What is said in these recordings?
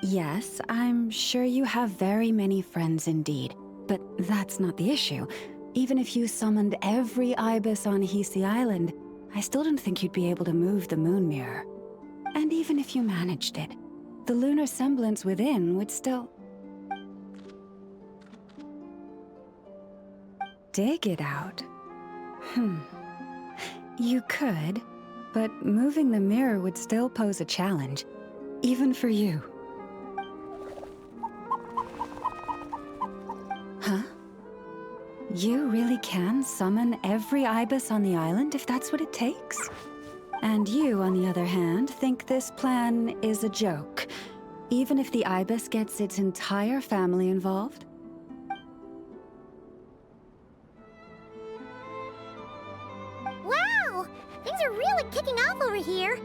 Yes, I'm sure you have very many friends indeed, but that's not the issue. Even if you summoned every ibis on Hisi Island, I still don't think you'd be able to move the moon mirror. And even if you managed it, the lunar semblance within would still... dig it out? You could, but moving the mirror would still pose a challenge, even for you. Huh? You really can summon every ibis on the island if that's what it takes? And you, on the other hand, think this plan is a joke, even if the ibis gets its entire family involved? Wow! Things are really kicking off over here.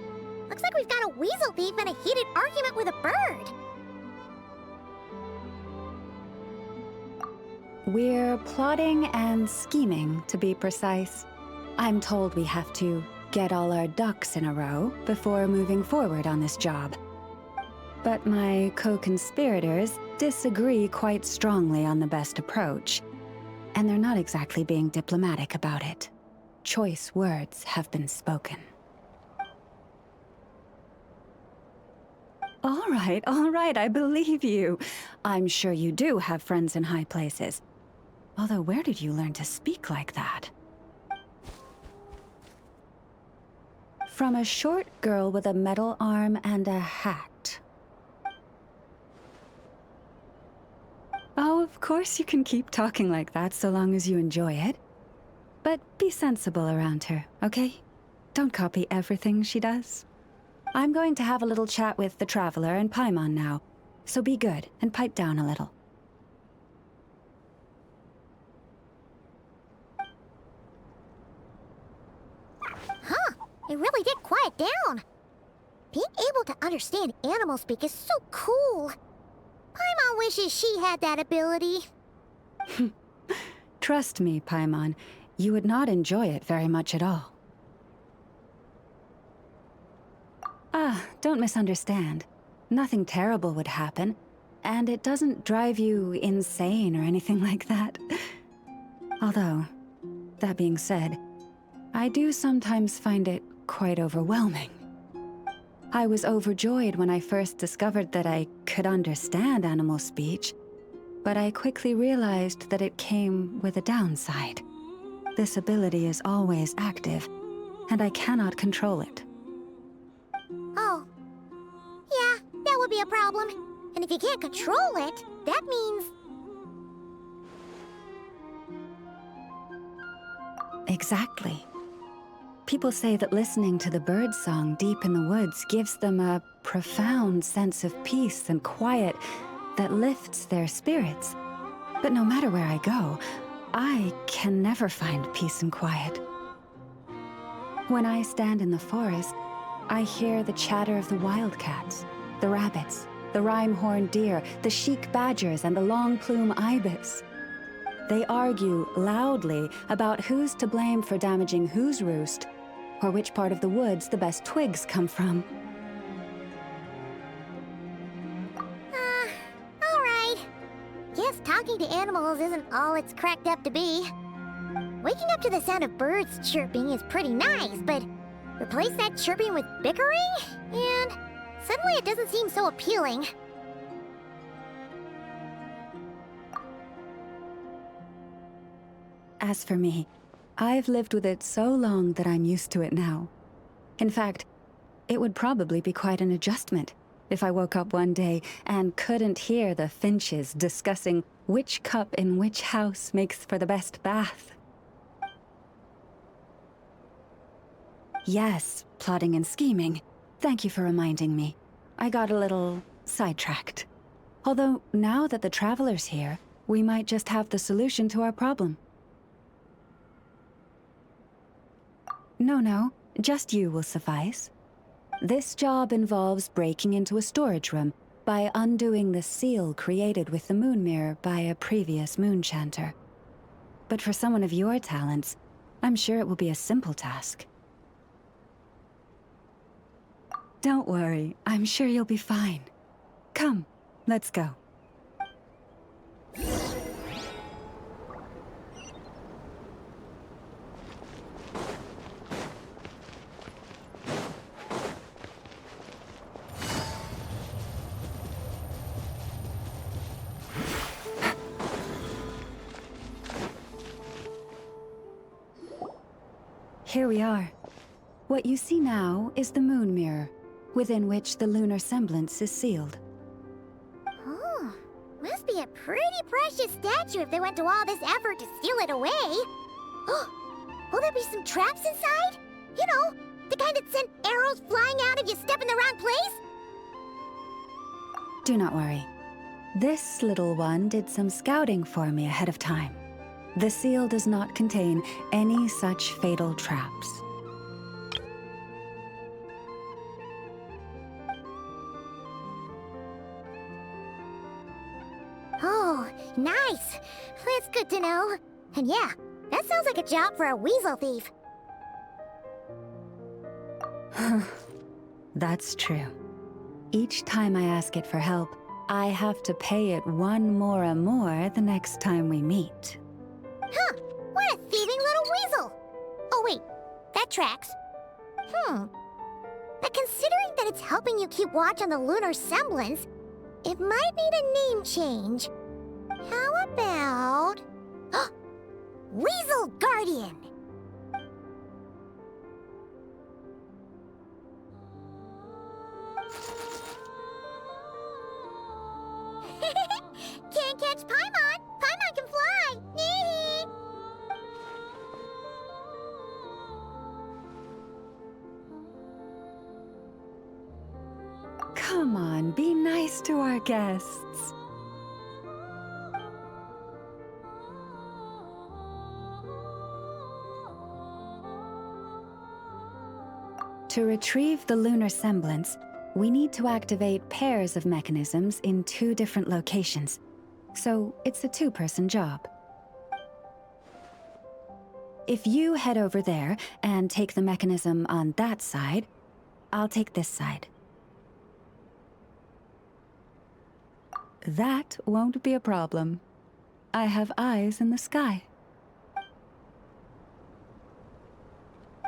Looks like we've got a weasel thief and a heated argument with a bird. We're plotting and scheming, to be precise. I'm told we have to get all our ducks in a row before moving forward on this job. But my co-conspirators disagree quite strongly on the best approach, and they're not exactly being diplomatic about it. Choice words have been spoken. All right, I believe you. I'm sure you do have friends in high places. Although, where did you learn to speak like that? From a short girl with a metal arm and a hat. Oh, of course you can keep talking like that so long as you enjoy it. But be sensible around her, okay? Don't copy everything she does. I'm going to have a little chat with the Traveler and Paimon now, so be good and pipe down a little. Huh, it really did quiet down. Being able to understand animal speak is so cool. Paimon wishes she had that ability. Trust me, Paimon, you would not enjoy it very much at all. Don't misunderstand. Nothing terrible would happen, and it doesn't drive you insane or anything like that. Although, that being said, I do sometimes find it quite overwhelming. I was overjoyed when I first discovered that I could understand animal speech, but I quickly realized that it came with a downside. This ability is always active, and I cannot control it. Oh. Yeah, that would be a problem. And if you can't control it, that means... Exactly. People say that listening to the bird song deep in the woods gives them a profound sense of peace and quiet that lifts their spirits. But no matter where I go, I can never find peace and quiet. When I stand in the forest, I hear the chatter of the wildcats, the rabbits, the rhyme-horned deer, the chic badgers, and the long-plume ibis. They argue loudly about who's to blame for damaging whose roost, or which part of the woods the best twigs come from. Alright. Guess talking to animals isn't all it's cracked up to be. Waking up to the sound of birds chirping is pretty nice, but replace that chirping with bickering, and suddenly it doesn't seem so appealing. As for me, I've lived with it so long that I'm used to it now. In fact, it would probably be quite an adjustment if I woke up one day and couldn't hear the finches discussing which cup in which house makes for the best bath. Yes, plotting and scheming. Thank you for reminding me. I got a little sidetracked. Although, now that the Traveler's here, we might just have the solution to our problem. No, just you will suffice. This job involves breaking into a storage room by undoing the seal created with the moon mirror by a previous moon chanter. But for someone of your talents, I'm sure it will be a simple task. Don't worry, I'm sure you'll be fine. Come, let's go. Here we are. What you see now is the moon mirror, within which the lunar semblance is sealed. Oh, must be a pretty precious statue if they went to all this effort to steal it away. Will there be some traps inside? You know, the kind that send arrows flying out if you step in the wrong place? Do not worry. This little one did some scouting for me ahead of time. The seal does not contain any such fatal traps. Oh, nice. That's good to know. And yeah, that sounds like a job for a weasel thief. That's true. Each time I ask it for help, I have to pay it 1 mora more the next time we meet. Huh, what a thieving little weasel! Oh wait, that tracks. But considering that it's helping you keep watch on the lunar semblance, it might need a name change. How about... Weasel Guardian! Can't catch Paimon! Paimon can fly! Come on, be nice to our guests. To retrieve the lunar semblance, we need to activate pairs of mechanisms in 2 different locations. So it's a 2-person job. If you head over there and take the mechanism on that side, I'll take this side. That won't be a problem. I have eyes in the sky.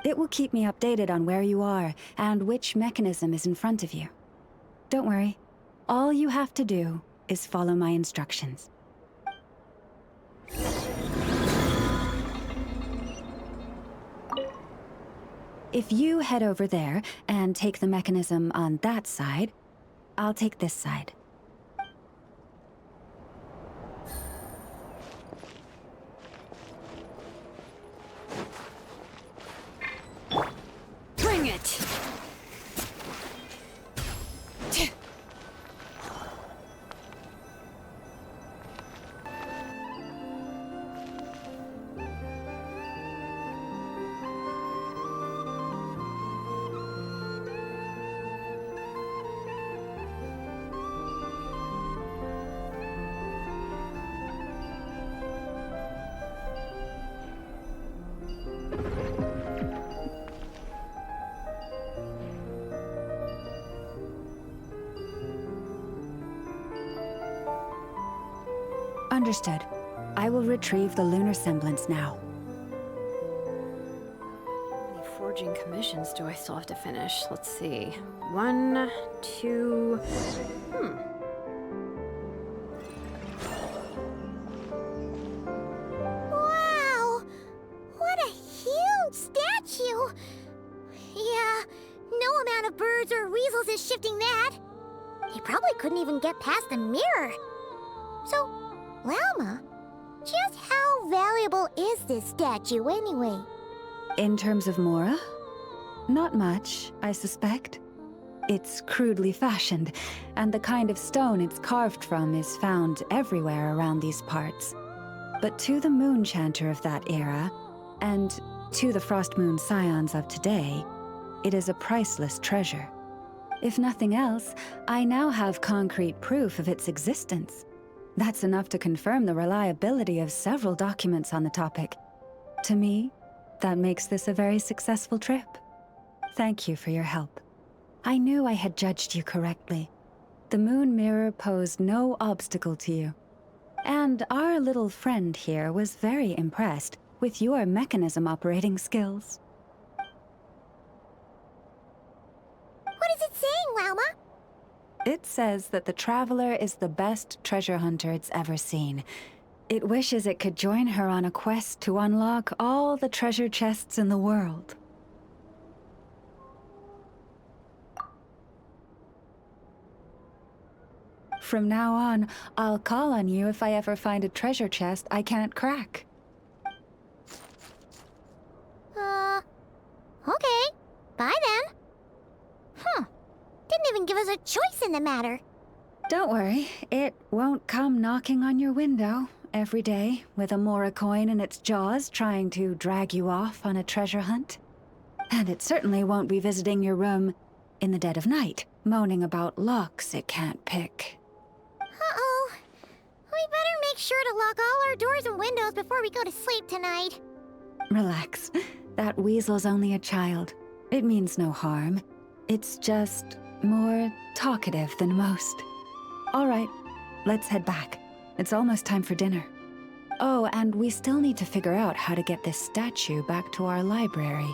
It will keep me updated on where you are and which mechanism is in front of you. Don't worry. All you have to do is follow my instructions. If you head over there and take the mechanism on that side, I'll take this side. Bring it! Understood. I will retrieve the lunar semblance now. How many forging commissions do I still have to finish? Let's see. 1, 2... Wow! What a huge statue! Yeah, no amount of birds or weasels is shifting that. He probably couldn't even get past the mirror. So, Lauma, just how valuable is this statue anyway? In terms of mora? Not much, I suspect. It's crudely fashioned, and the kind of stone it's carved from is found everywhere around these parts. But to the moon chanter of that era, and to the frost moon scions of today, it is a priceless treasure. If nothing else, I now have concrete proof of its existence. That's enough to confirm the reliability of several documents on the topic. To me, that makes this a very successful trip. Thank you for your help. I knew I had judged you correctly. The moon mirror posed no obstacle to you. And our little friend here was very impressed with your mechanism operating skills. What is it saying, Lauma? It says that the Traveler is the best treasure hunter it's ever seen. It wishes it could join her on a quest to unlock all the treasure chests in the world. From now on, I'll call on you if I ever find a treasure chest I can't crack. Okay. Bye then. Didn't even give us a choice in the matter. Don't worry, it won't come knocking on your window every day with a Mora coin in its jaws trying to drag you off on a treasure hunt. And it certainly won't be visiting your room in the dead of night, moaning about locks it can't pick. Uh-oh. We better make sure to lock all our doors and windows before we go to sleep tonight. Relax. That weasel's only a child. It means no harm. It's just more talkative than most. All right, let's head back. It's almost time for dinner. Oh, and we still need to figure out how to get this statue back to our library.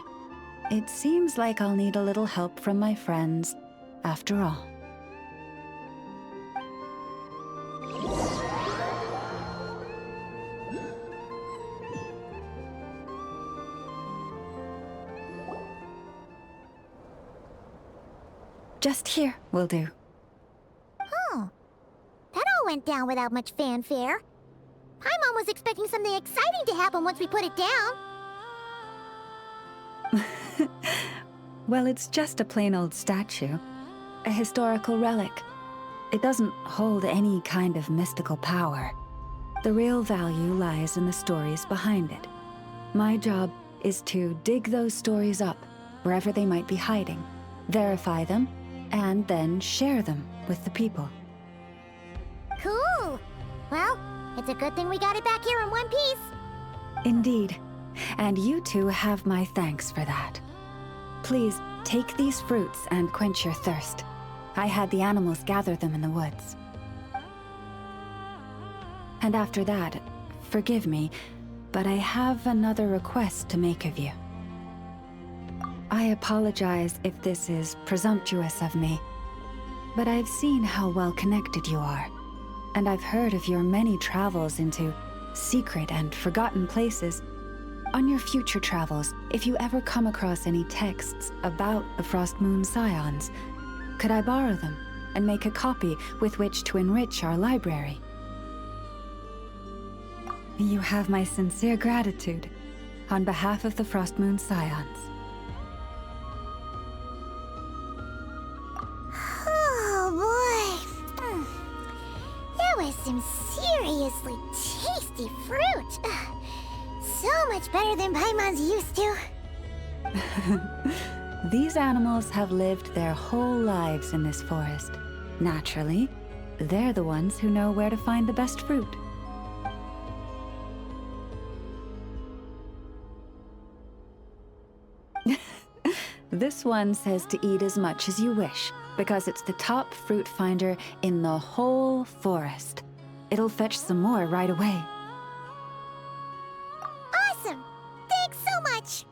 It seems like I'll need a little help from my friends, after all. Just here will do. Oh. That all went down without much fanfare. Paimon was expecting something exciting to happen once we put it down. Well, it's just a plain old statue. A historical relic. It doesn't hold any kind of mystical power. The real value lies in the stories behind it. My job is to dig those stories up, wherever they might be hiding, verify them, and then share them with the people. Cool. Well, it's a good thing we got it back here in one piece. Indeed. And you two have my thanks for that. Please, take these fruits and quench your thirst. I had the animals gather them in the woods. And after that, forgive me, but I have another request to make of you. I apologize if this is presumptuous of me, but I've seen how well connected you are, and I've heard of your many travels into secret and forgotten places. On your future travels, if you ever come across any texts about the Frost Moon Scions, could I borrow them and make a copy with which to enrich our library? You have my sincere gratitude on behalf of the Frost Moon Scions. Oh boy. That was some seriously tasty fruit. So much better than Paimon's used to. These animals have lived their whole lives in this forest. Naturally, they're the ones who know where to find the best fruit. This one says to eat as much as you wish, because it's the top fruit finder in the whole forest. It'll fetch some more right away. Awesome! Thanks so much!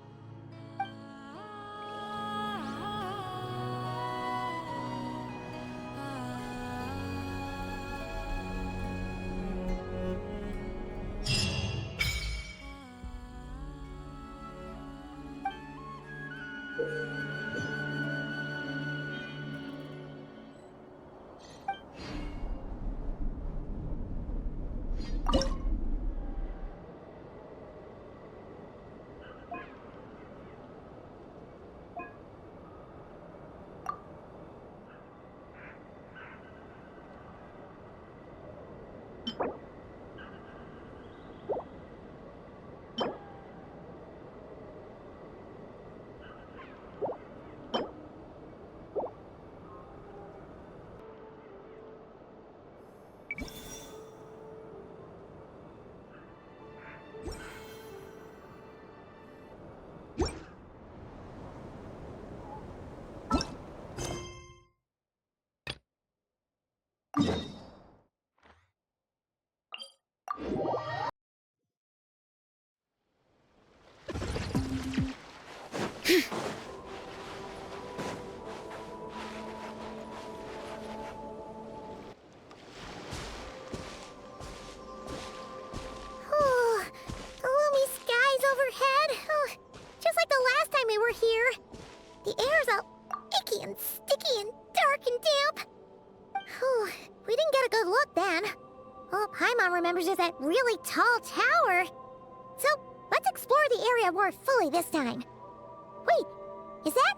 Oh, the gloomy skies overhead. Oh, just like the last time we were here. The air's all icky and sticky and dark and damp. Whew, we didn't get a good look then. All Paimon remembers is that really tall tower. So, let's explore the area more fully this time. Wait, is that?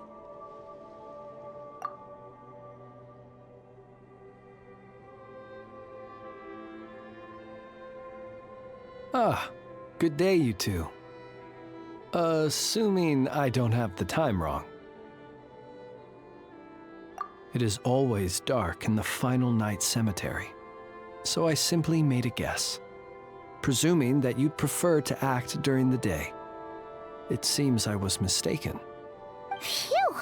Ah, good day, you two. Assuming I don't have the time wrong. It is always dark in the final night cemetery, so I simply made a guess, presuming that you'd prefer to act during the day. It seems I was mistaken. Phew!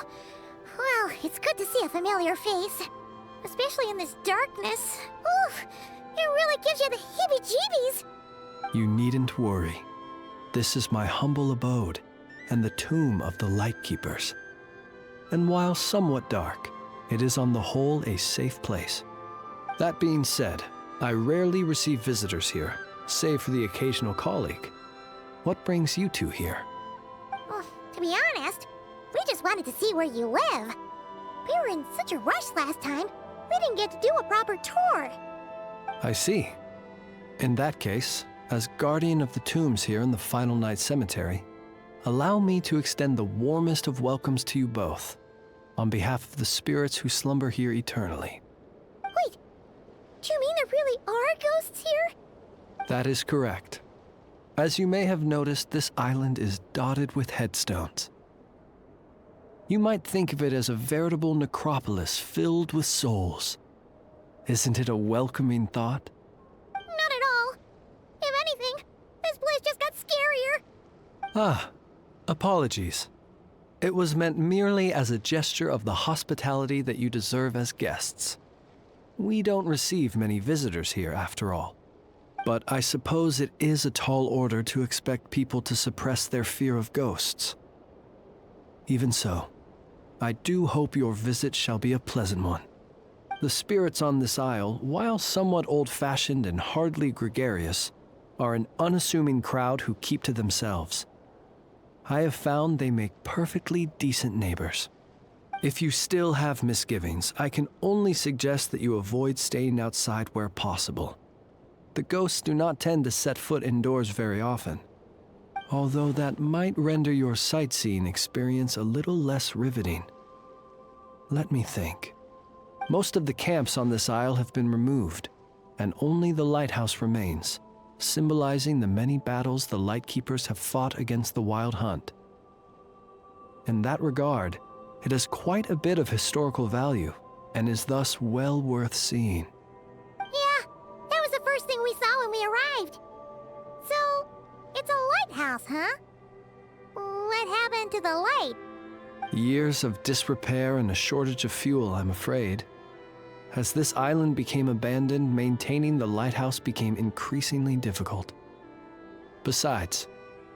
Well, it's good to see a familiar face, especially in this darkness. Oof! It really gives you the heebie-jeebies! You needn't worry. This is my humble abode and the tomb of the Lightkeepers. And while somewhat dark, it is on the whole a safe place. That being said, I rarely receive visitors here, save for the occasional colleague. What brings you two here? Well, to be honest, we just wanted to see where you live. We were in such a rush last time, we didn't get to do a proper tour. I see. In that case, as guardian of the tombs here in the Final Night Cemetery, allow me to extend the warmest of welcomes to you both, on behalf of the spirits who slumber here eternally. Wait, do you mean there really are ghosts here? That is correct. As you may have noticed, this island is dotted with headstones. You might think of it as a veritable necropolis filled with souls. Isn't it a welcoming thought? Not at all. If anything, this place just got scarier. Ah, apologies. It was meant merely as a gesture of the hospitality that you deserve as guests. We don't receive many visitors here, after all. But I suppose it is a tall order to expect people to suppress their fear of ghosts. Even so, I do hope your visit shall be a pleasant one. The spirits on this isle, while somewhat old-fashioned and hardly gregarious, are an unassuming crowd who keep to themselves. I have found they make perfectly decent neighbors. If you still have misgivings, I can only suggest that you avoid staying outside where possible. The ghosts do not tend to set foot indoors very often, although that might render your sightseeing experience a little less riveting. Let me think. Most of the camps on this isle have been removed, and only the lighthouse remains, symbolizing the many battles the Lightkeepers have fought against the Wild Hunt. In that regard, it has quite a bit of historical value, and is thus well worth seeing. Yeah, that was the first thing we saw when we arrived. So, it's a lighthouse, huh? What happened to the light? Years of disrepair and a shortage of fuel, I'm afraid. As this island became abandoned, maintaining the lighthouse became increasingly difficult. Besides,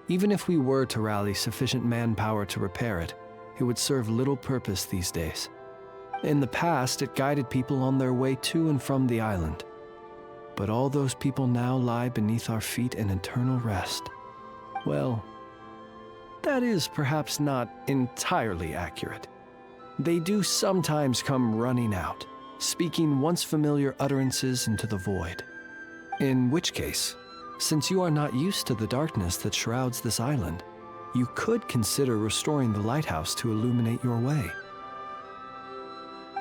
even if we were to rally sufficient manpower to repair it, it would serve little purpose these days. In the past, it guided people on their way to and from the island. But all those people now lie beneath our feet in eternal rest. Well, that is perhaps not entirely accurate. They do sometimes come running out, speaking once familiar utterances into the void. In which case, since you are not used to the darkness that shrouds this island, you could consider restoring the lighthouse to illuminate your way.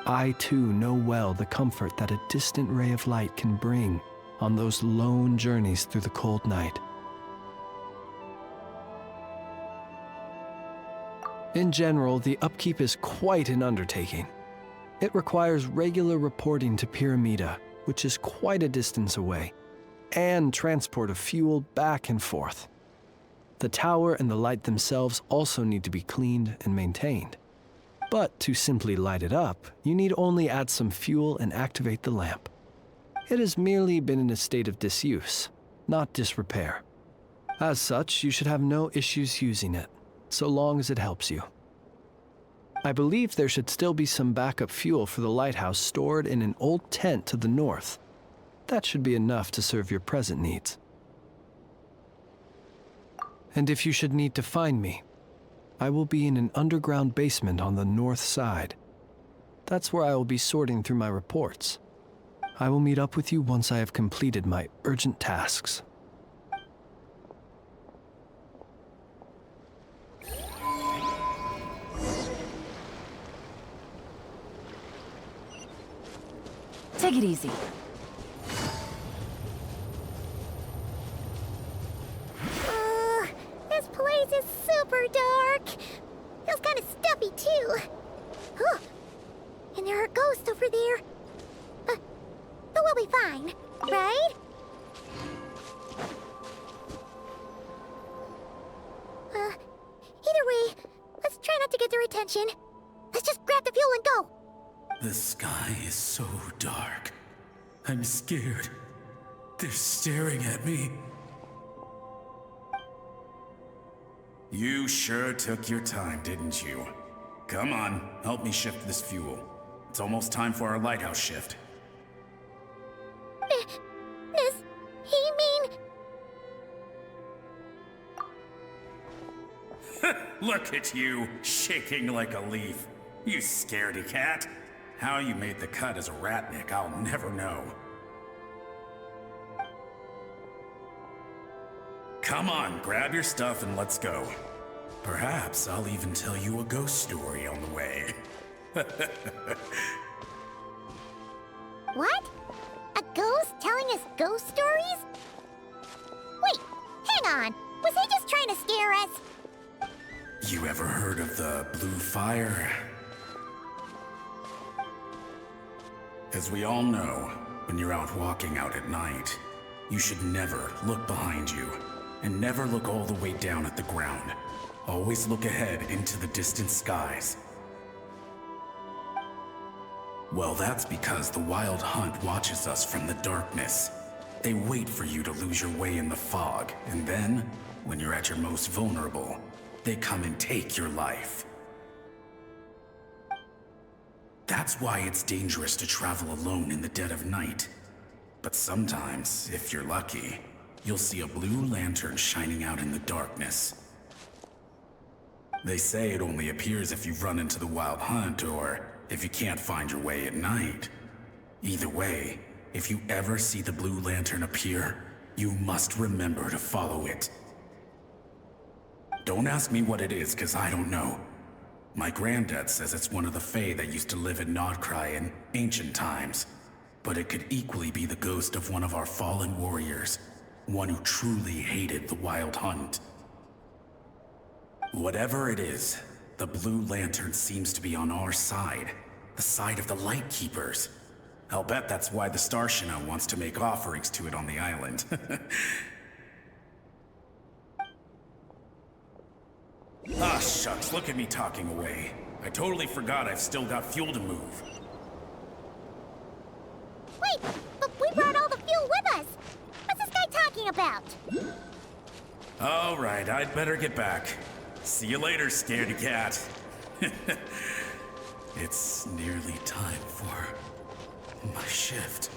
I too know well the comfort that a distant ray of light can bring on those lone journeys through the cold night. In general, the upkeep is quite an undertaking. It requires regular reporting to Pyramida, which is quite a distance away, and transport of fuel back and forth. The tower and the light themselves also need to be cleaned and maintained. But to simply light it up, you need only add some fuel and activate the lamp. It has merely been in a state of disuse, not disrepair. As such, you should have no issues using it, so long as it helps you. I believe there should still be some backup fuel for the lighthouse stored in an old tent to the north. That should be enough to serve your present needs. And if you should need to find me, I will be in an underground basement on the north side. That's where I will be sorting through my reports. I will meet up with you once I have completed my urgent tasks. Take it easy. This place is super dark. Feels kind of stuffy too. Huh. And there are ghosts over there. But we'll be fine, right? Either way, let's try not to get their attention. Let's just grab the fuel and go. The sky is so dark. I'm scared. They're staring at me. You sure took your time, didn't you? Come on, help me shift this fuel. It's almost time for our lighthouse shift. Does he mean... Look at you, shaking like a leaf. You scaredy cat. How you made the cut as a ratnik, I'll never know. Come on, grab your stuff and let's go. Perhaps I'll even tell you a ghost story on the way. What? A ghost telling us ghost stories? Wait, hang on. Was he just trying to scare us? You ever heard of the blue fire? As we all know, when you're out walking out at night, you should never look behind you, and never look all the way down at the ground. Always look ahead into the distant skies. Well, that's because the Wild Hunt watches us from the darkness. They wait for you to lose your way in the fog, and then, when you're at your most vulnerable, they come and take your life. That's why it's dangerous to travel alone in the dead of night. But sometimes, if you're lucky, you'll see a blue lantern shining out in the darkness. They say it only appears if you've run into the Wild Hunt or if you can't find your way at night. Either way, if you ever see the blue lantern appear, you must remember to follow it. Don't ask me what it is, 'cause I don't know. My granddad says it's one of the Fae that used to live in Nodcry in ancient times. But it could equally be the ghost of one of our fallen warriors. One who truly hated the Wild Hunt. Whatever it is, the blue lantern seems to be on our side. The side of the Light Keepers. I'll bet that's why the Starshina wants to make offerings to it on the island. Ah, shucks, look at me talking away. I totally forgot I've still got fuel to move. Wait, but we brought all the fuel with us. What's this guy talking about? All right, I'd better get back. See you later, scaredy cat. It's nearly time for my shift.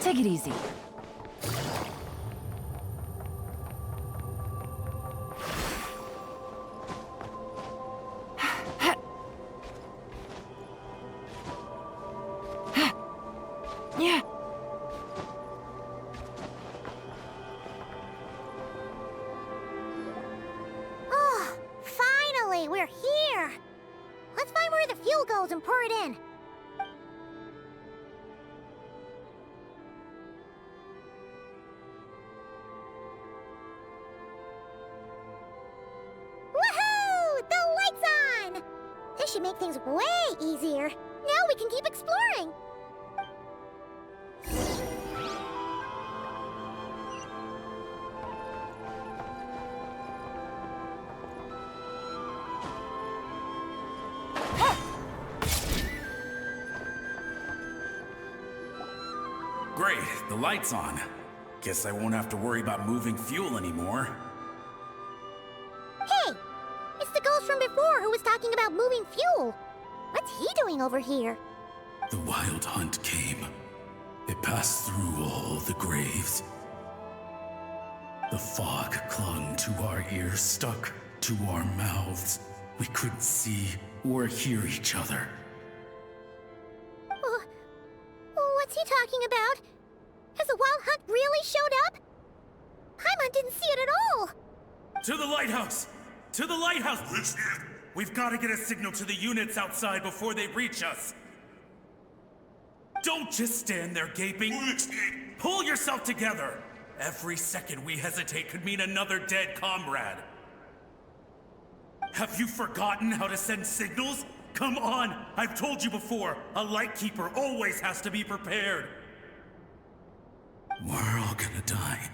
Take it easy. Yeah. Oh, finally, we're here. Let's find where the fuel goes and pour it in. Woohoo! The light's on! This should make things way easier. Now we can keep exploring. Great, the light's on. Guess I won't have to worry about moving fuel anymore. Hey, talking about moving fuel. What's he doing over here? The wild hunt came. It passed through all the graves. The fog clung to our ears, stuck to our mouths. We couldn't see or hear each other. What's he talking about? Has the wild hunt really showed up? Paimon didn't see it at all! To the lighthouse! To the lighthouse! We've got to get a signal to the units outside before they reach us. Don't just stand there gaping. Pull yourself together. Every second we hesitate could mean another dead comrade. Have you forgotten how to send signals? Come on! I've told you before, a lightkeeper always has to be prepared. We're all gonna die.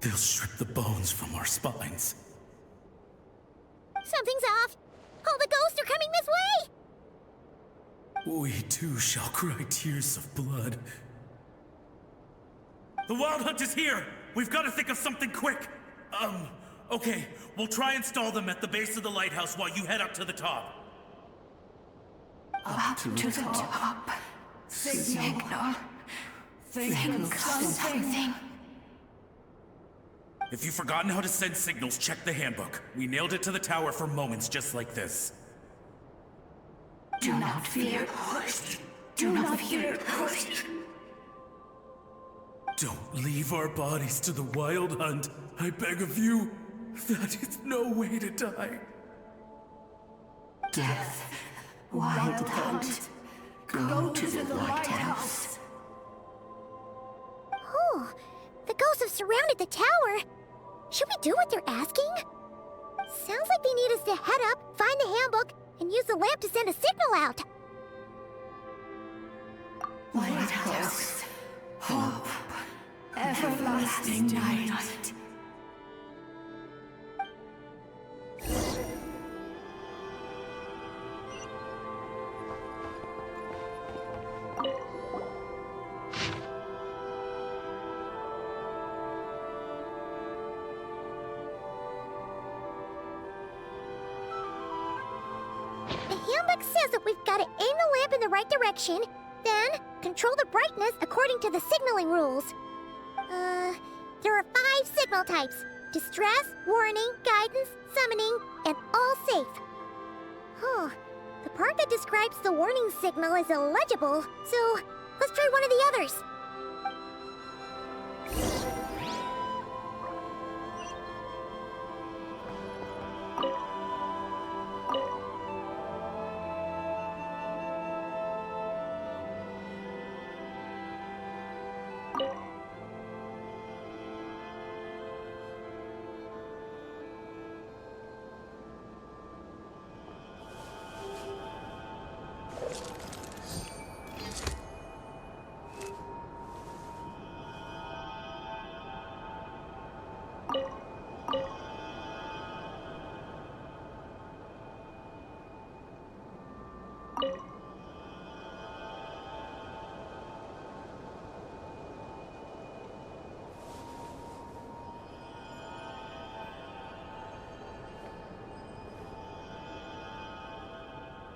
They'll strip the bones from our spines. Something's off! All the ghosts are coming this way! We too shall cry tears of blood. The wild hunt is here! We've got to think of something quick! Okay, we'll try and stall them at the base of the lighthouse while you head up to the top. Up to the top. Signal. Think something. If you've forgotten how to send signals, check the handbook. We nailed it to the tower for moments just like this. Do not fear. Do not fear. Don't leave our bodies to the wild hunt. I beg of you. That is no way to die. Death. Wild hunt. Go to the lighthouse. Oh, the ghosts have surrounded the tower. Should we do what they're asking? Sounds like they need us to head up, find the handbook, and use the lamp to send a signal out. Lighthouse. Hope. Everlasting night. The handbook says that we've got to aim the lamp in the right direction, then control the brightness according to the signaling rules. There are 5 signal types: distress, warning, guidance, summoning, and all safe. Oh, the part that describes the warning signal is illegible, so let's try one of the others.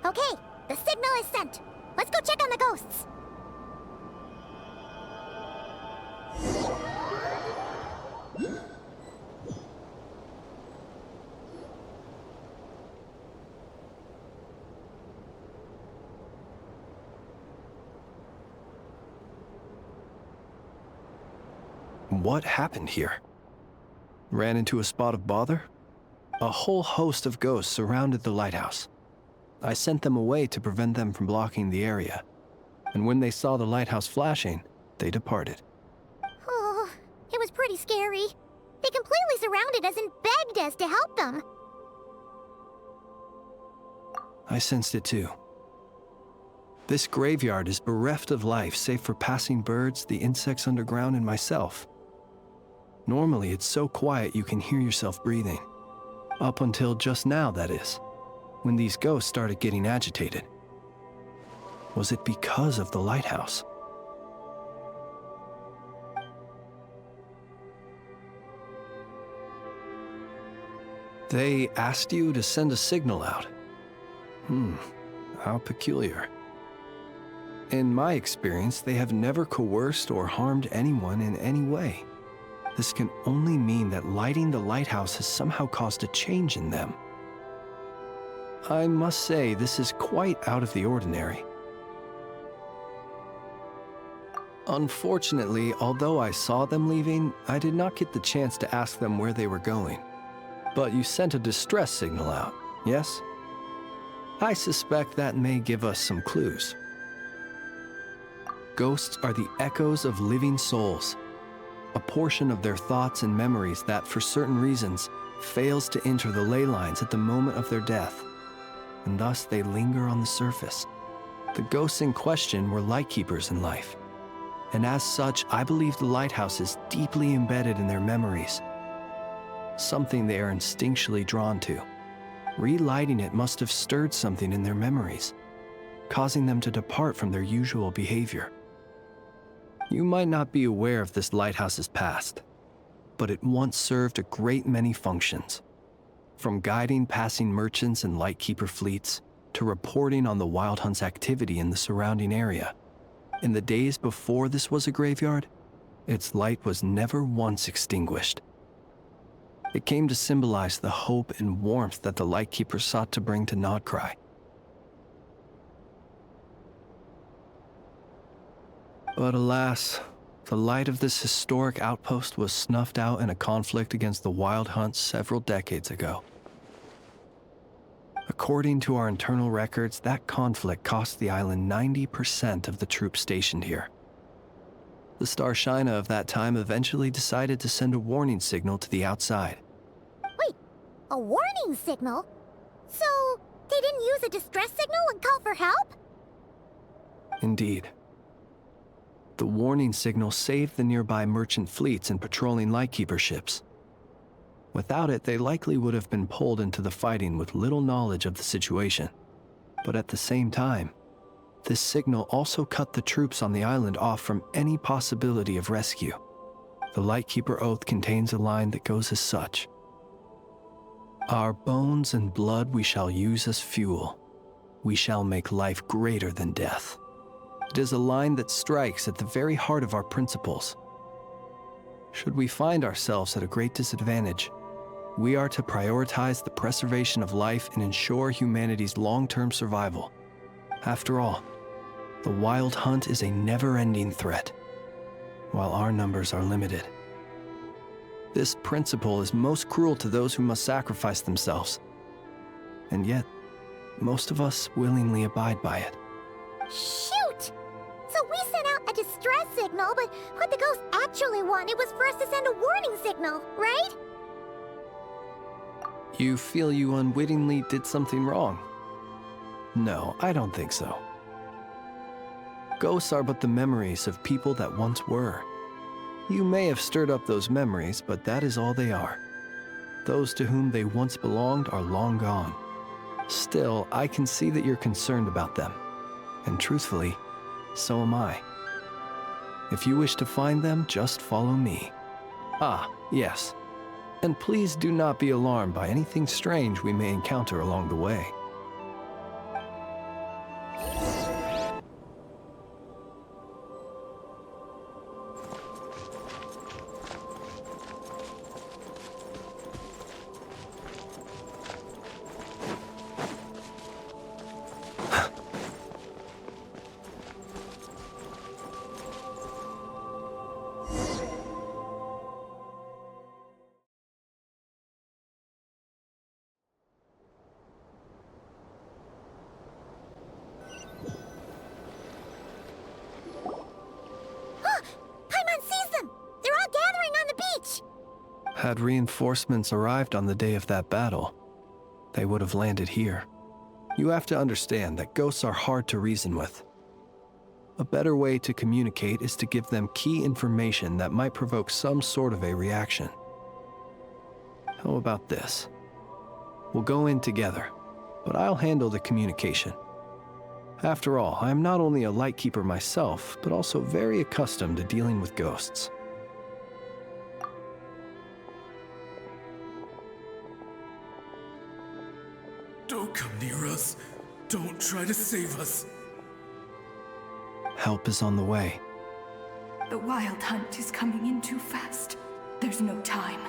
Okay, the signal is sent. Let's go check on the ghosts. What happened here? Ran into a spot of bother? A whole host of ghosts surrounded the lighthouse. I sent them away to prevent them from blocking the area. And when they saw the lighthouse flashing, they departed. Oh, it was pretty scary. They completely surrounded us and begged us to help them. I sensed it too. This graveyard is bereft of life save for passing birds, the insects underground, and myself. Normally, it's so quiet you can hear yourself breathing. Up until just now, that is, when these ghosts started getting agitated. Was it because of the lighthouse? They asked you to send a signal out. How peculiar. In my experience, they have never coerced or harmed anyone in any way. This can only mean that lighting the lighthouse has somehow caused a change in them. I must say, this is quite out of the ordinary. Unfortunately, although I saw them leaving, I did not get the chance to ask them where they were going. But you sent a distress signal out, yes? I suspect that may give us some clues. Ghosts are the echoes of living souls, a portion of their thoughts and memories that, for certain reasons, fails to enter the ley lines at the moment of their death, and thus they linger on the surface. The ghosts in question were lightkeepers in life, and as such, I believe the lighthouse is deeply embedded in their memories, something they are instinctually drawn to. Relighting it must have stirred something in their memories, causing them to depart from their usual behavior. You might not be aware of this lighthouse's past, but it once served a great many functions. From guiding passing merchants and lightkeeper fleets, to reporting on the Wild Hunt's activity in the surrounding area. In the days before this was a graveyard, its light was never once extinguished. It came to symbolize the hope and warmth that the lightkeeper sought to bring to Nodcry. But alas, the light of this historic outpost was snuffed out in a conflict against the Wild Hunt several decades ago. According to our internal records, that conflict cost the island 90% of the troops stationed here. The Starshina of that time eventually decided to send a warning signal to the outside. Wait, a warning signal? So, they didn't use a distress signal and call for help? Indeed. The warning signal saved the nearby merchant fleets and patrolling lightkeeper ships. Without it, they likely would have been pulled into the fighting with little knowledge of the situation. But at the same time, this signal also cut the troops on the island off from any possibility of rescue. The Lightkeeper Oath contains a line that goes as such: "Our bones and blood we shall use as fuel. We shall make life greater than death." It is a line that strikes at the very heart of our principles. Should we find ourselves at a great disadvantage, we are to prioritize the preservation of life and ensure humanity's long-term survival. After all, the Wild Hunt is a never-ending threat, while our numbers are limited. This principle is most cruel to those who must sacrifice themselves, and yet, most of us willingly abide by it. Shoot! So we sent out a distress signal, but what the ghost actually wanted was for us to send a warning signal, right? You feel you unwittingly did something wrong? No, I don't think so. Ghosts are but the memories of people that once were. You may have stirred up those memories, but that is all they are. Those to whom they once belonged are long gone. Still, I can see that you're concerned about them. And truthfully, so am I. If you wish to find them, just follow me. Ah, yes. And please do not be alarmed by anything strange we may encounter along the way. Had reinforcements arrived on the day of that battle, they would have landed here. You have to understand that ghosts are hard to reason with. A better way to communicate is to give them key information that might provoke some sort of a reaction. How about this? We'll go in together, but I'll handle the communication. After all, I am not only a lightkeeper myself, but also very accustomed to dealing with ghosts. Don't come near us. Don't try to save us. Help is on the way. The Wild Hunt is coming in too fast. There's no time.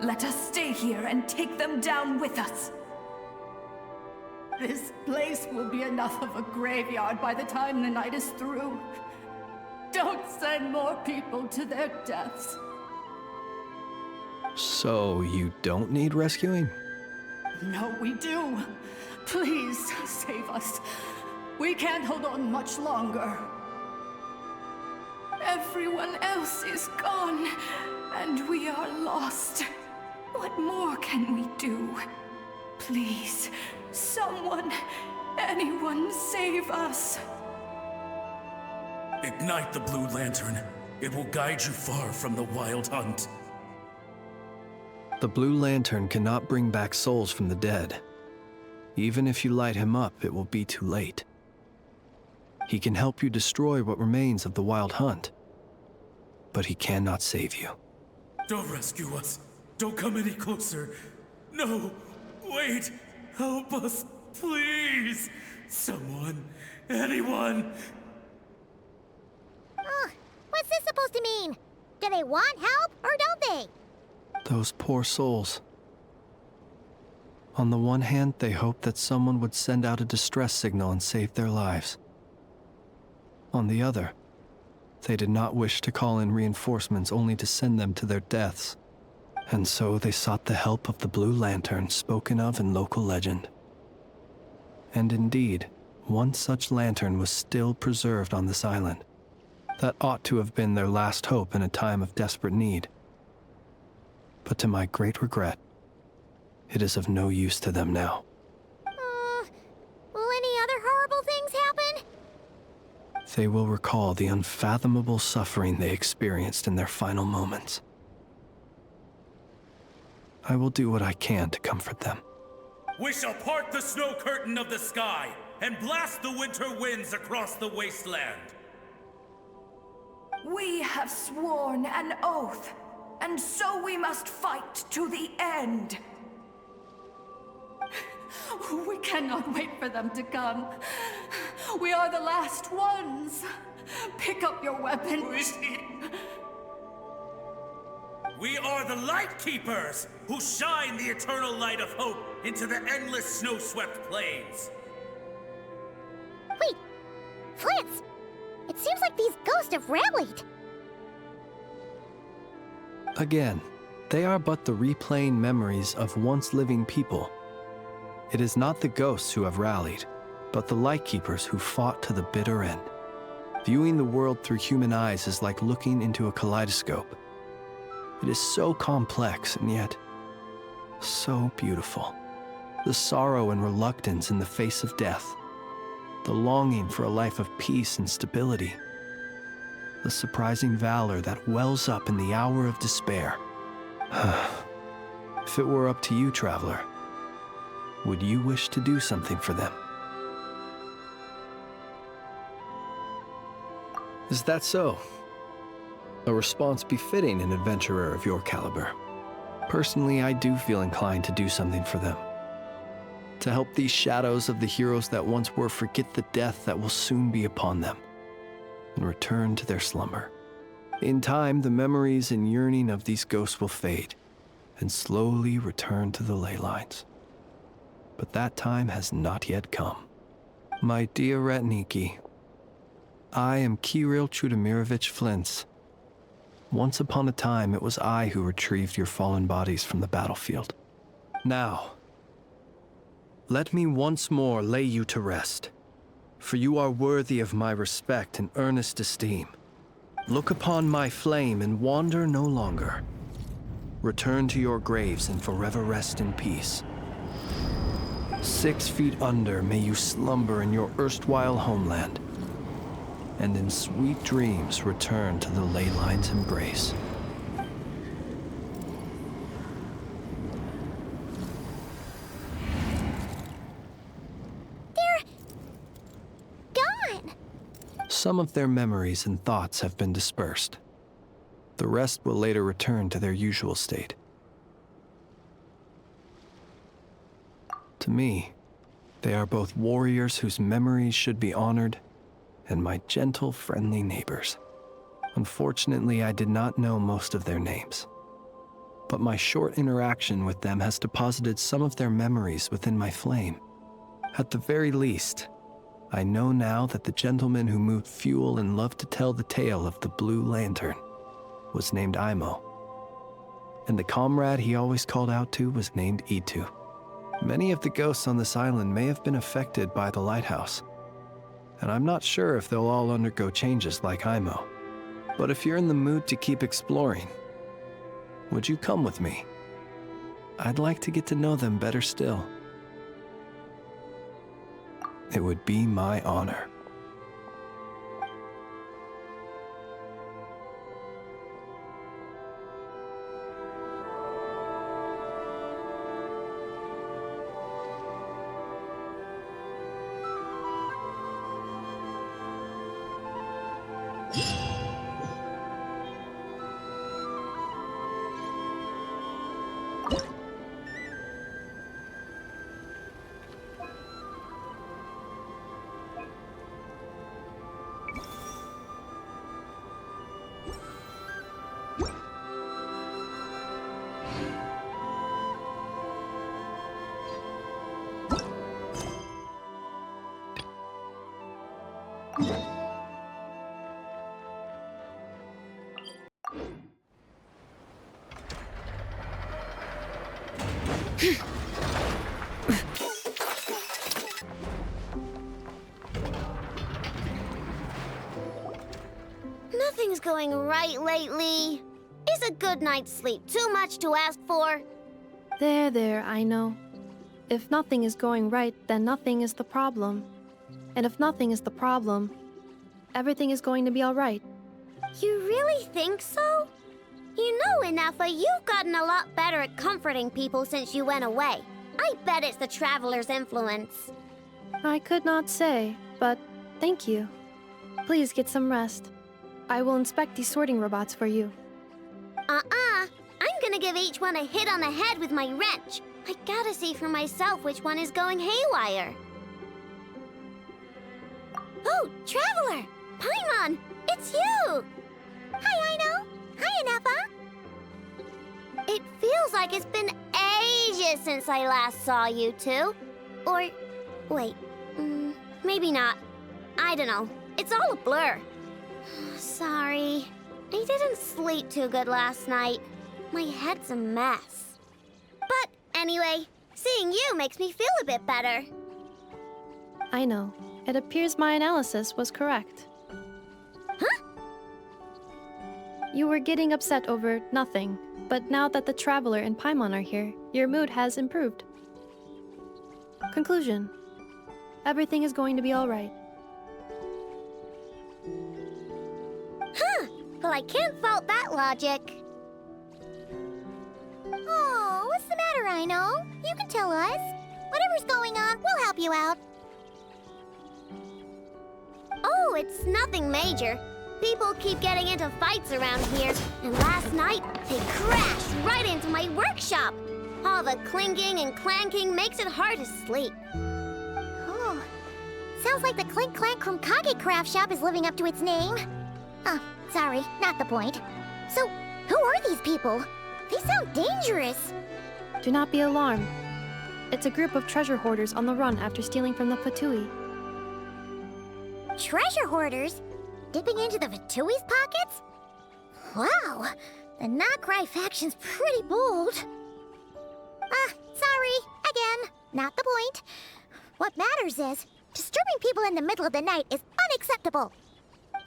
Let us stay here and take them down with us. This place will be enough of a graveyard by the time the night is through. Don't send more people to their deaths. So you don't need rescuing? No, we do. Please, save us. We can't hold on much longer. Everyone else is gone, and we are lost. What more can we do? Please, someone, anyone, save us. Ignite the blue lantern. It will guide you far from the Wild Hunt. The blue lantern cannot bring back souls from the dead. Even if you light him up, it will be too late. He can help you destroy what remains of the Wild Hunt, but he cannot save you. Don't rescue us. Don't come any closer. No, wait. Help us, please. Someone, anyone. What's this supposed to mean? Do they want help, or don't they? Those poor souls. On the one hand, they hoped that someone would send out a distress signal and save their lives. On the other, they did not wish to call in reinforcements only to send them to their deaths. And so they sought the help of the Blue Lantern spoken of in local legend. And indeed, one such lantern was still preserved on this island. That ought to have been their last hope in a time of desperate need. But to my great regret, it is of no use to them now. Will any other horrible things happen? They will recall the unfathomable suffering they experienced in their final moments. I will do what I can to comfort them. We shall part the snow curtain of the sky and blast the winter winds across the wasteland. We have sworn an oath, and so we must fight to the end. We cannot wait for them to come. We are the last ones. Pick up your weapons. We are the Light Keepers, who shine the eternal light of hope into the endless snow-swept plains. Wait, Flins! It seems like these ghosts have rallied. Again, they are but the replaying memories of once living people. It is not the ghosts who have rallied, but the Lightkeepers who fought to the bitter end. Viewing the world through human eyes is like looking into a kaleidoscope. It is so complex and yet so beautiful. The sorrow and reluctance in the face of death. The longing for a life of peace and stability. The surprising valor that wells up in the hour of despair. If it were up to you, traveler, would you wish to do something for them? Is that so? A response befitting an adventurer of your caliber. Personally, I do feel inclined to do something for them. To help these shadows of the heroes that once were forget the death that will soon be upon them, and return to their slumber. In time, the memories and yearning of these ghosts will fade, and slowly return to the ley lines. But that time has not yet come. My dear Retniki, I am Kirill Chudamirovich Flins. Once upon a time, it was I who retrieved your fallen bodies from the battlefield. Now, let me once more lay you to rest, for you are worthy of my respect and earnest esteem. Look upon my flame and wander no longer. Return to your graves and forever rest in peace. 6 feet under may you slumber in your erstwhile homeland, and in sweet dreams return to the ley line's embrace. Some of their memories and thoughts have been dispersed. The rest will later return to their usual state. To me, They are both warriors whose memories should be honored, and my gentle, friendly neighbors. Unfortunately, I did not know most of their names, but my short interaction with them has deposited some of their memories within my flame. At the very least, I know now that the gentleman who moved fuel and loved to tell the tale of the Blue Lantern was named Aino, and the comrade he always called out to was named Itu. Many of the ghosts on this island may have been affected by the lighthouse, and I'm not sure if they'll all undergo changes like Aino. But if you're in the mood to keep exploring, would you come with me? I'd like to get to know them better still. It would be my honor. Nothing's going right lately. Is a good night's sleep too much to ask for? There, I know. If nothing is going right, then nothing is the problem. And if nothing is the problem, everything is going to be all right. You really think so? You know, Inafa, you've gotten a lot better at comforting people since you went away. I bet it's the Traveler's influence. I could not say, but thank you. Please get some rest. I will inspect these sorting robots for you. I'm gonna give each one a hit on the head with my wrench. I gotta see for myself which one is going haywire. Oh, Traveler! Paimon! It's you! Hi, Aino! Hi, Inafa! It feels like it's been ages since I last saw you two. Or, wait, maybe not. I don't know. It's all a blur. Sorry. I didn't sleep too good last night. My head's a mess. But anyway, seeing you makes me feel a bit better. I know. It appears my analysis was correct. Huh? You were getting upset over nothing, but now that the Traveler and Paimon are here, your mood has improved. Conclusion. Everything is going to be all right. Huh. Well, I can't fault that logic. Oh, what's the matter, Aino? You can tell us. Whatever's going on, we'll help you out. Oh, it's nothing major. People keep getting into fights around here, and last night they crashed right into my workshop. All the clinking and clanking makes it hard to sleep. Oh, sounds like the Clink Clank from Kage Craft Shop is living up to its name. Oh, sorry, not the point. So, who are these people? They sound dangerous. Do not be alarmed. It's a group of treasure hoarders on the run after stealing from the Fatui. Treasure hoarders? Dipping into the Vatui's pockets? Wow, the Not-Cry faction's pretty bold. Sorry, again, not the point. What matters is, disturbing people in the middle of the night is unacceptable.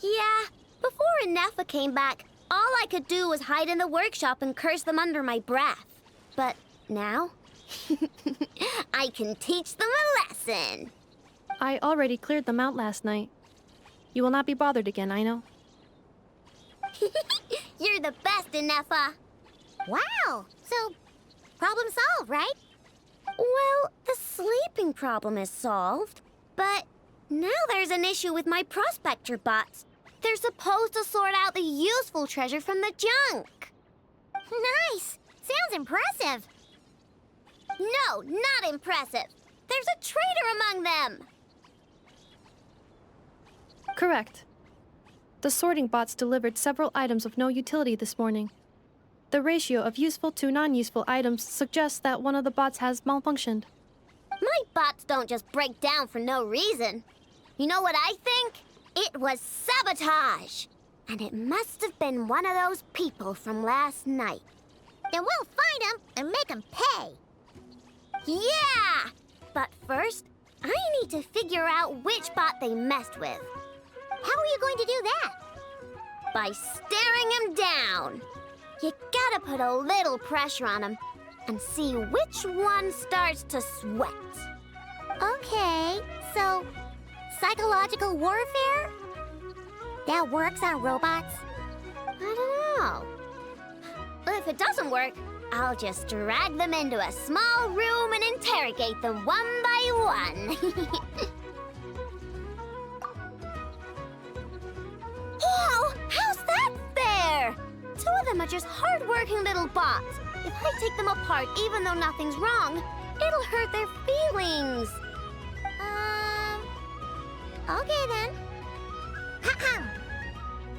Yeah, before Inafa came back, all I could do was hide in the workshop and curse them under my breath. But now, I can teach them a lesson. I already cleared them out last night. You will not be bothered again, I know. You're the best, Inafa. Wow, so problem solved, right? Well, the sleeping problem is solved, but now there's an issue with my prospector bots. They're supposed to sort out the useful treasure from the junk. Nice. Sounds impressive. No, not impressive. There's a traitor among them! Correct. The sorting bots delivered several items of no utility this morning. The ratio of useful to non-useful items suggests that one of the bots has malfunctioned. My bots don't just break down for no reason. You know what I think? It was sabotage! And it must have been one of those people from last night. Then we'll find them and make them pay. Yeah! But first, I need to figure out which bot they messed with. How are you going to do that? By staring him down. You gotta put a little pressure on him and see which one starts to sweat. Okay, so psychological warfare? That works on robots? I don't know. But if it doesn't work, I'll just drag them into a small room and interrogate them one by one. Whoa! How's that fair? Two of them are just hard-working little bots. If I take them apart even though nothing's wrong, it'll hurt their feelings. Okay then.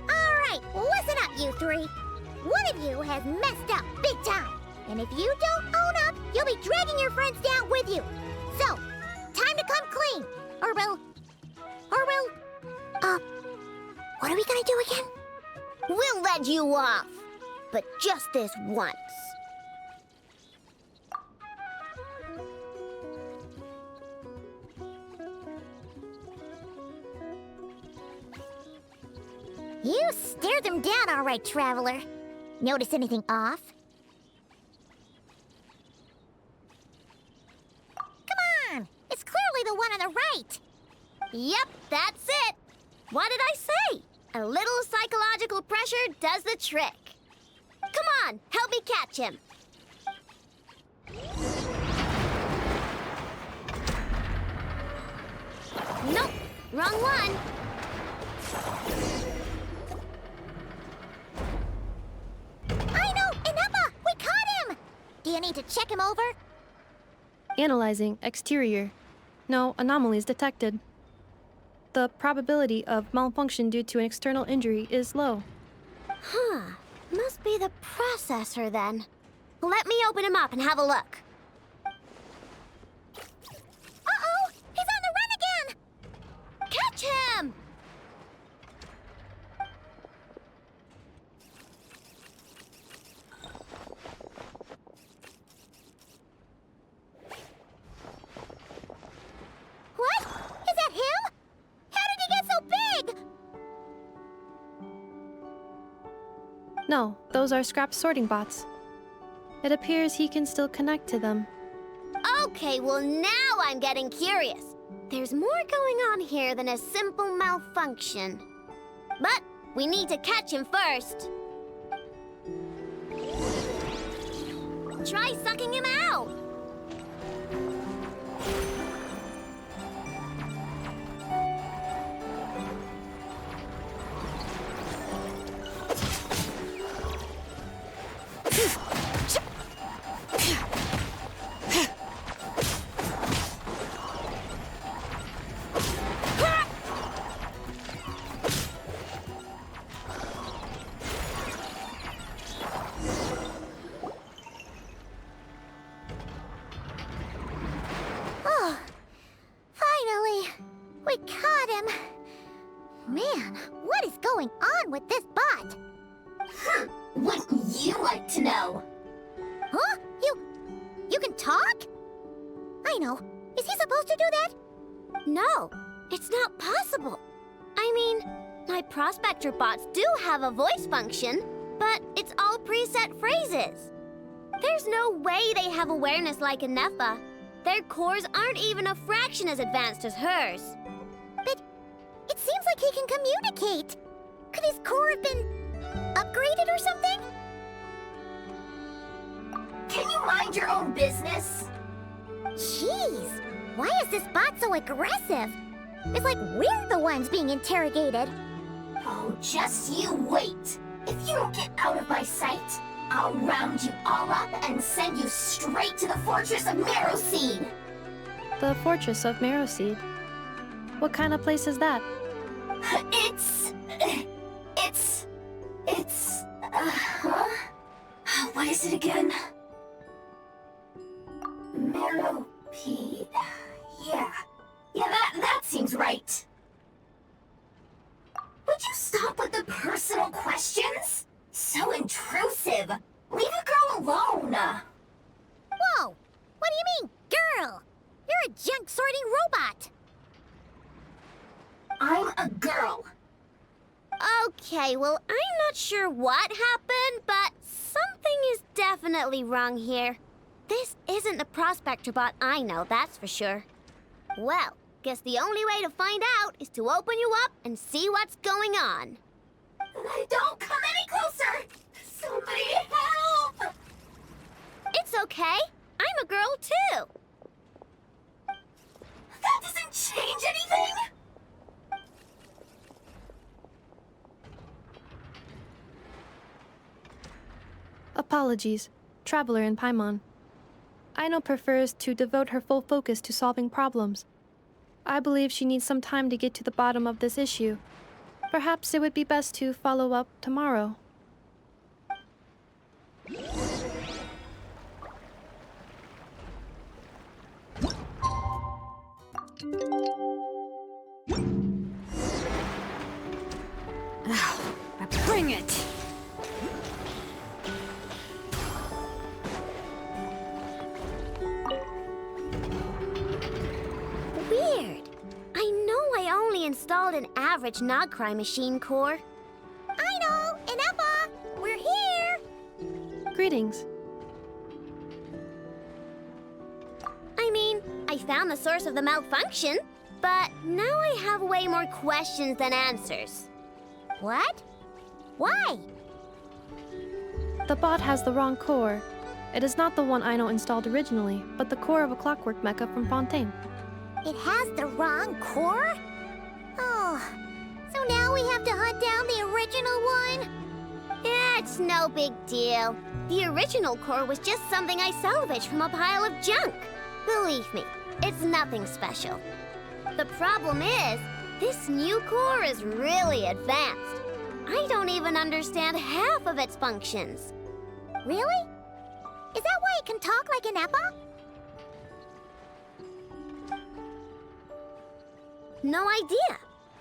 Alright, listen up, you three. One of you has messed up big time. And if you don't own up, you'll be dragging your friends down with you. So, time to come clean. Or we'll... what are we gonna do again? We'll let you off. But just this once. You stared them down all right, Traveler. Notice anything off? Come on! It's clearly the one on the right! Yep, that's it! What did I say? A little psychological pressure does the trick. Come on, help me catch him. Nope, wrong one. Aino, Ineppa, we caught him! Do you need to check him over? Analyzing exterior. No anomalies detected. The probability of malfunction due to an external injury is low. Huh. Must be the processor then. Let me open him up and have a look. Uh-oh! He's on the run again! Catch him! What? Is that him? How did he get so big? No, those are scrap sorting bots. It appears he can still connect to them. Okay, well now I'm getting curious. There's more going on here than a simple malfunction. But we need to catch him first. Try sucking him out. With this bot? Wouldn't you like to know? Huh? You can talk? I know. Is he supposed to do that? No, it's not possible. I mean, my prospector bots do have a voice function, but it's all preset phrases. There's no way they have awareness like Ineppa. Their cores aren't even a fraction as advanced as hers. But it seems like he can communicate. Could his core have been upgraded or something? Can you mind your own business? Jeez, why is this bot so aggressive? It's like we're the ones being interrogated. Oh, just you wait. If you don't get out of my sight, I'll round you all up and send you straight to the fortress of Marrowseed. The fortress of Marrowseed. What kind of place is that? What is it again? Marrowseed. Yeah, that seems right. Would you stop with the personal questions? So intrusive. Leave a girl alone. Whoa! What do you mean, girl? You're a junk sorting robot. I'm a girl. Okay, well, I'm not sure what happened, but something is definitely wrong here. This isn't the prospector bot I know, that's for sure. Well, guess the only way to find out is to open you up and see what's going on. Don't come any closer! Somebody help! It's okay. I'm a girl, too. That doesn't change anything! Apologies, traveler in Paimon. Aino prefers to devote her full focus to solving problems. I believe she needs some time to get to the bottom of this issue. Perhaps it would be best to follow up tomorrow. Bring it! Weird. I know I only installed an average Nogcry machine core. Aino and Eppa, we're here! Greetings. I mean, I found the source of the malfunction, but now I have way more questions than answers. What? Why? The bot has the wrong core. It is not the one Aino installed originally, but the core of a clockwork mecha from Fontaine. It has the wrong core? Oh, so now we have to hunt down the original one? It's no big deal. The original core was just something I salvaged from a pile of junk. Believe me, it's nothing special. The problem is, this new core is really advanced. I don't even understand half of its functions. Really? Is that why it can talk like an Eppa? No idea.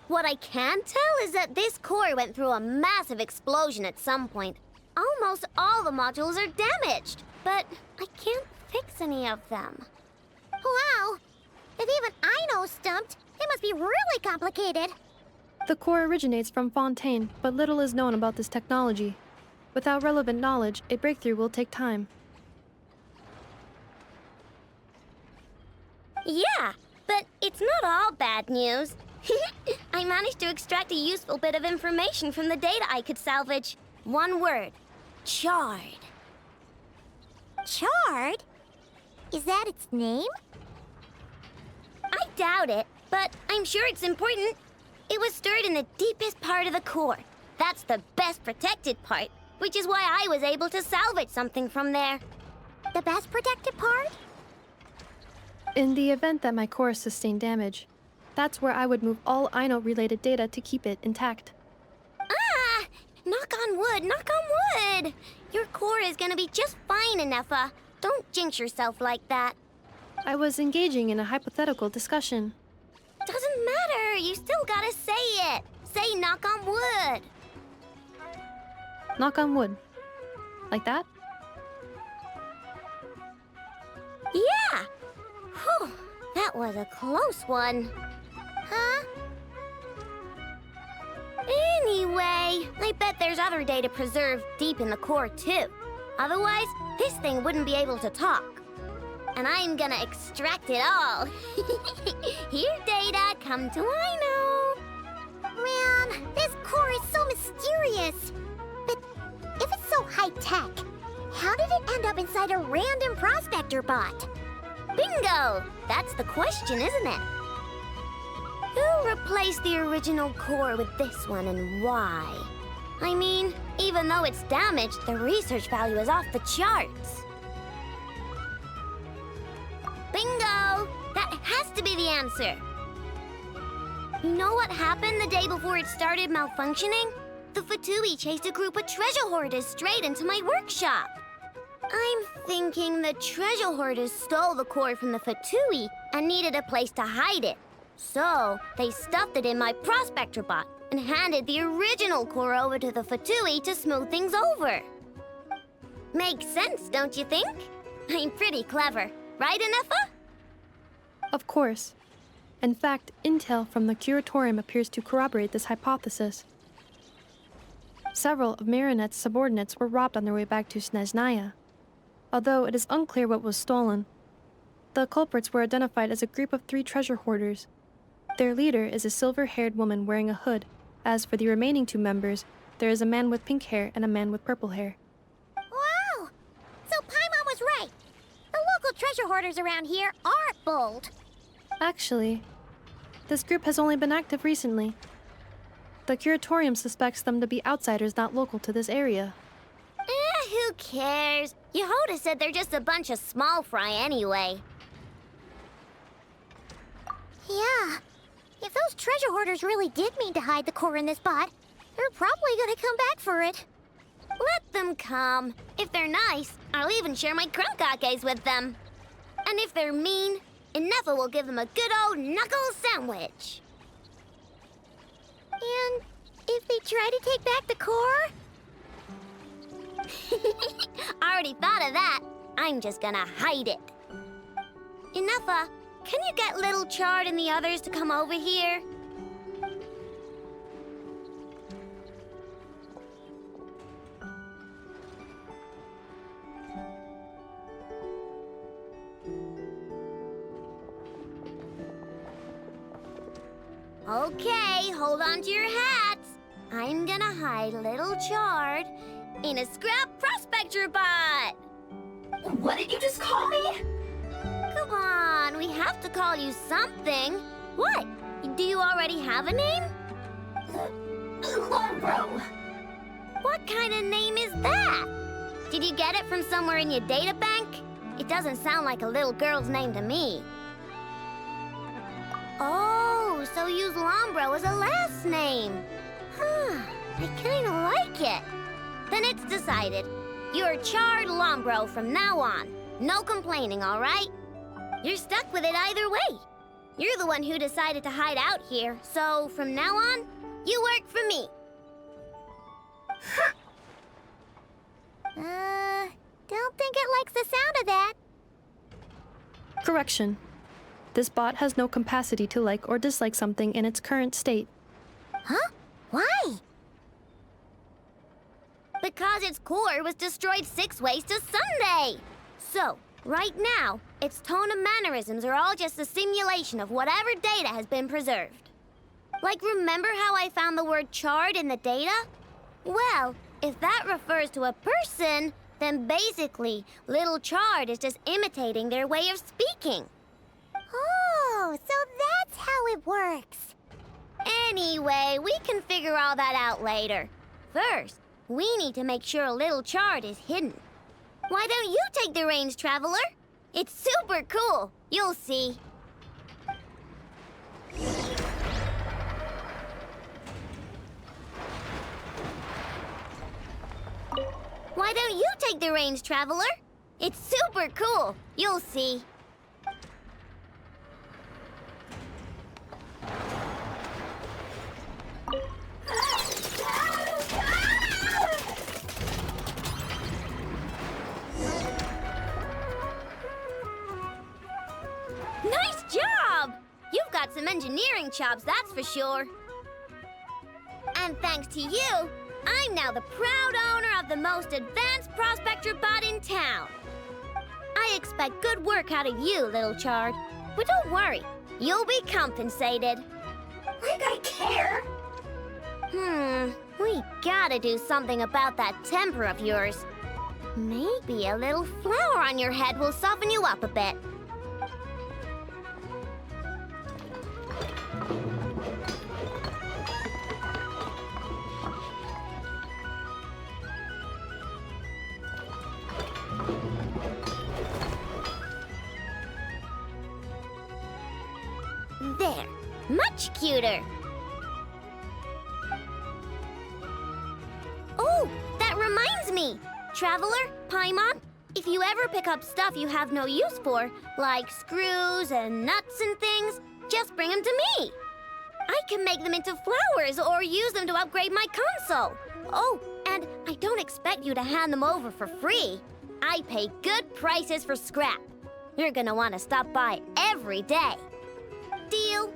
What I can tell is that this core went through a massive explosion at some point. Almost all the modules are damaged, but I can't fix any of them. Wow! If even Aino's stumped, it must be really complicated. The core originates from Fontaine, but little is known about this technology. Without relevant knowledge, a breakthrough will take time. Yeah, but it's not all bad news. I managed to extract a useful bit of information from the data I could salvage. One word. Charred. Charred? Is that its name? I doubt it, but I'm sure it's important. It was stored in the deepest part of the core. That's the best protected part, which is why I was able to salvage something from there. The best protected part? In the event that my core sustained damage, that's where I would move all Aino-related data to keep it intact. Ah! Knock on wood, knock on wood! Your core is gonna be just fine, Inefa. Don't jinx yourself like that. I was engaging in a hypothetical discussion. Doesn't matter, you still gotta say it. Say knock on wood. Knock on wood. Like that? Yeah! Whew, that was a close one. Huh? Anyway, I bet there's other data preserved deep in the core too. Otherwise, this thing wouldn't be able to talk. And I'm gonna extract it all. Here, data, come to Aino. Man, this core is so mysterious. But if it's so high-tech, how did it end up inside a random prospector bot? Bingo! That's the question, isn't it? Who replaced the original core with this one and why? I mean, even though it's damaged, the research value is off the charts. Bingo! That has to be the answer. You know what happened the day before it started malfunctioning? The Fatui chased a group of treasure hoarders straight into my workshop. I'm thinking the treasure hoarders stole the core from the Fatui and needed a place to hide it. So, they stuffed it in my prospector bot and handed the original core over to the Fatui to smooth things over. Makes sense, don't you think? I'm pretty clever, right, Anefa? Of course. In fact, intel from the curatorium appears to corroborate this hypothesis. Several of Marinette's subordinates were robbed on their way back to Snezhnaya. Although it is unclear what was stolen, the culprits were identified as a group of 3 treasure hoarders. Their leader is a silver-haired woman wearing a hood. As for the remaining 2 members, there is a man with pink hair and a man with purple hair. Wow! So Paimon was right. The local treasure hoarders around here aren't bold. Actually, this group has only been active recently. The curatorium suspects them to be outsiders not local to this area. Who cares? Yehoda said they're just a bunch of small fry anyway. Yeah. If those treasure hoarders really did mean to hide the core in this bot, they're probably gonna come back for it. Let them come. If they're nice, I'll even share my crunkakes with them. And if they're mean, Anefa will give them a good old knuckle sandwich. And if they try to take back the core? I already thought of that. I'm just gonna hide it. Anefa, can you get Little Chard and the others to come over here? Okay, hold on to your hats. I'm gonna hide Little Chard in a scrap prospector bot. What did you just call me? Come on, we have to call you something. What? Do you already have a name? Lombro. What kind of name is that? Did you get it from somewhere in your data bank? It doesn't sound like a little girl's name to me. Oh, so use Lombro as a last name. Huh, I kinda like it. Then it's decided. You're Chard Lombro from now on. No complaining, all right? You're stuck with it either way. You're the one who decided to hide out here, so from now on, you work for me. Don't think it likes the sound of that. Correction. This bot has no capacity to like or dislike something in its current state. Huh? Why? Because its core was destroyed 6 ways to Sunday. So, right now, its tone and mannerisms are all just a simulation of whatever data has been preserved. Like, remember how I found the word chard in the data? Well, if that refers to a person, then basically, Little Chard is just imitating their way of speaking. Oh, so that's how it works. Anyway, we can figure all that out later. First, we need to make sure Little Chard is hidden. Why don't you take the reins, Traveler? It's super cool. You'll see. Why don't you take the reins, Traveler? It's super cool. You'll see. Nice job! You've got some engineering chops, that's for sure. And thanks to you, I'm now the proud owner of the most advanced prospector bot in town. I expect good work out of you, Little Chard. But don't worry, you'll be compensated. Like I care. We gotta do something about that temper of yours. Maybe a little flour on your head will soften you up a bit. much cuter. Oh, that reminds me! Traveler, Paimon, if you ever pick up stuff you have no use for, like screws and nuts and things, just bring them to me. I can make them into flowers or use them to upgrade my console. Oh, and I don't expect you to hand them over for free. I pay good prices for scrap. You're gonna want to stop by every day. Deal?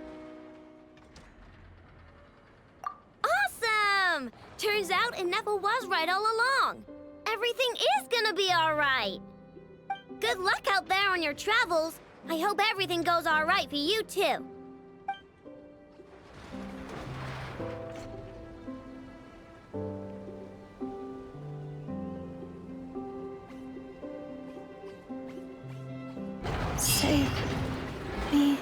Awesome! Turns out Ineffa was right all along. Everything is gonna be all right. Good luck out there on your travels. I hope everything goes all right for you too. Save me.